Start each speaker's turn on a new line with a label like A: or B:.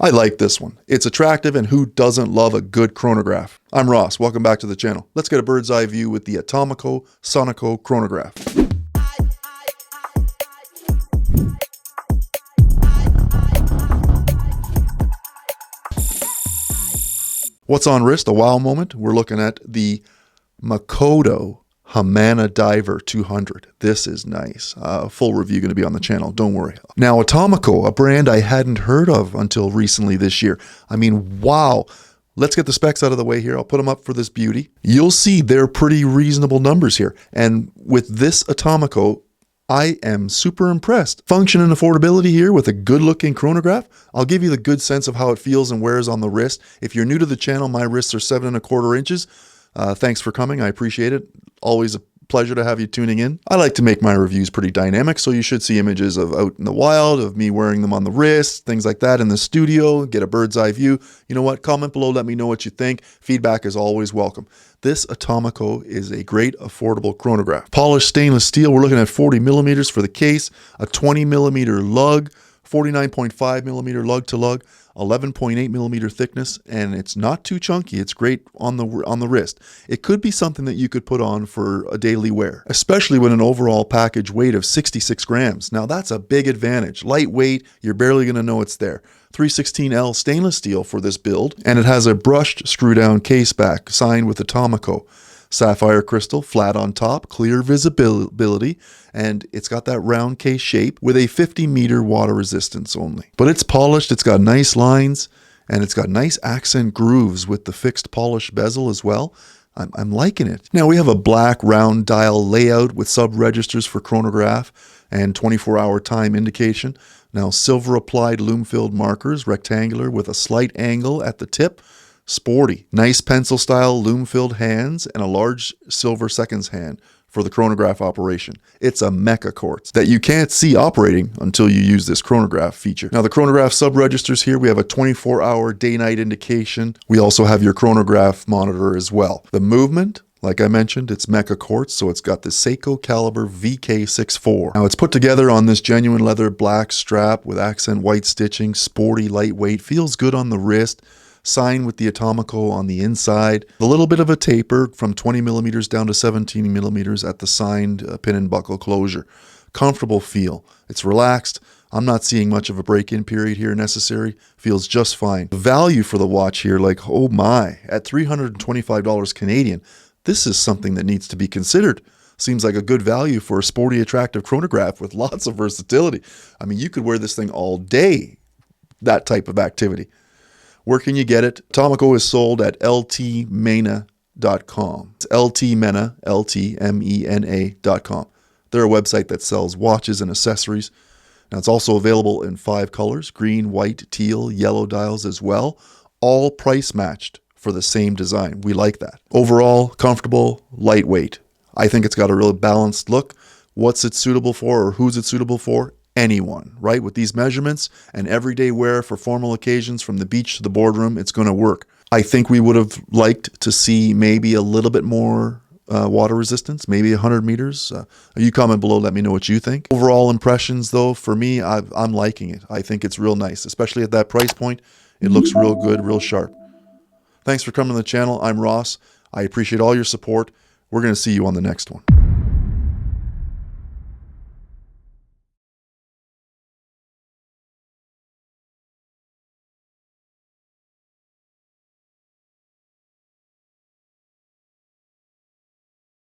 A: I like this one. It's attractive, and who doesn't love a good chronograph? I'm Ross. Welcome back to the channel. Let's get a bird's eye view with the ATOMICO Sonico Chronograph. What's on wrist? A wow moment. We're looking at the Makoto Hamana Diver 200. This is nice. Full review going to be on the channel. Don't worry. Now, ATOMICO, a brand I hadn't heard of until recently this year. I mean, wow. Let's get the specs out of the way here. I'll put them up for this beauty. You'll see they're pretty reasonable numbers here. And with this ATOMICO, I am super impressed. Function and affordability here with a good looking chronograph. I'll give you the good sense of how it feels and wears on the wrist. If you're new to the channel, my wrists are 7¼ inches. Thanks for coming. I appreciate it. Always a pleasure to have you tuning in. I like to make my reviews pretty dynamic, so you should see images of out in the wild, of me wearing them on the wrist, things like that in the studio, get a bird's eye view. You know what? Comment below, let me know what you think. Feedback is always welcome. This ATOMICO is a great, affordable chronograph. Polished stainless steel, we're looking at 40 millimeters for the case, a 20 millimeter lug, 49.5 millimeter lug to lug, 11.8 millimeter thickness, and it's not too chunky. It's great on the wrist. It could be something that you could put on for a daily wear, especially with an overall package weight of 66 grams. Now that's a big advantage. Lightweight, you're barely going to know it's there. 316L stainless steel for this build, and it has a brushed screw-down case back, signed with ATOMICO. Sapphire crystal, flat on top, clear visibility, and it's got that round case shape with a 50-meter water resistance only. But it's polished, it's got nice lines, and it's got nice accent grooves with the fixed polished bezel as well. I'm liking it. Now we have a black round dial layout with sub-registers for chronograph and 24-hour time indication. Now silver applied lume-filled markers, rectangular with a slight angle at the tip. Sporty. Nice pencil style lume-filled hands and a large silver seconds hand for the chronograph operation. It's a MECHA-QUARTZ that you can't see operating until you use this chronograph feature. Now the chronograph sub-registers here, we have a 24-hour day-night indication. We also have your chronograph monitor as well. The movement, like I mentioned, it's MECHA-QUARTZ, so it's got the Seiko caliber VK64. Now it's put together on this genuine leather black strap with accent white stitching, sporty, lightweight, feels good on the wrist. Signed with the ATOMICO on the inside. A little bit of a taper from 20 millimeters down to 17 millimeters at the signed pin and buckle closure. Comfortable feel. It's relaxed. I'm not seeing much of a break-in period here necessary. Feels just fine. The value for the watch here, like, oh my, at $325 Canadian, this is something that needs to be considered. Seems like a good value for a sporty, attractive chronograph with lots of versatility. I mean, you could wear this thing all day, that type of activity. Where can you get it? ATOMICO is sold at ltmena.com. It's ltmena, ltmena.com. They're a website that sells watches and accessories. Now it's also available in 5 colors, green, white, teal, yellow dials as well, all price matched for the same design. We like that. Overall, comfortable, lightweight. I think it's got a really balanced look. What's it suitable for, or who's it suitable for? Anyone, right? With these measurements and everyday wear for formal occasions from the beach to the boardroom, it's going to work. I think we would have liked to see maybe a little bit more water resistance, maybe 100 meters. You comment below, let me know what you think. Overall impressions though, for me, I'm liking it. I think it's real nice, especially at that price point. It looks real good, real sharp. Thanks for coming to the channel. I'm Ross. I appreciate all your support. We're going to see you on the next one.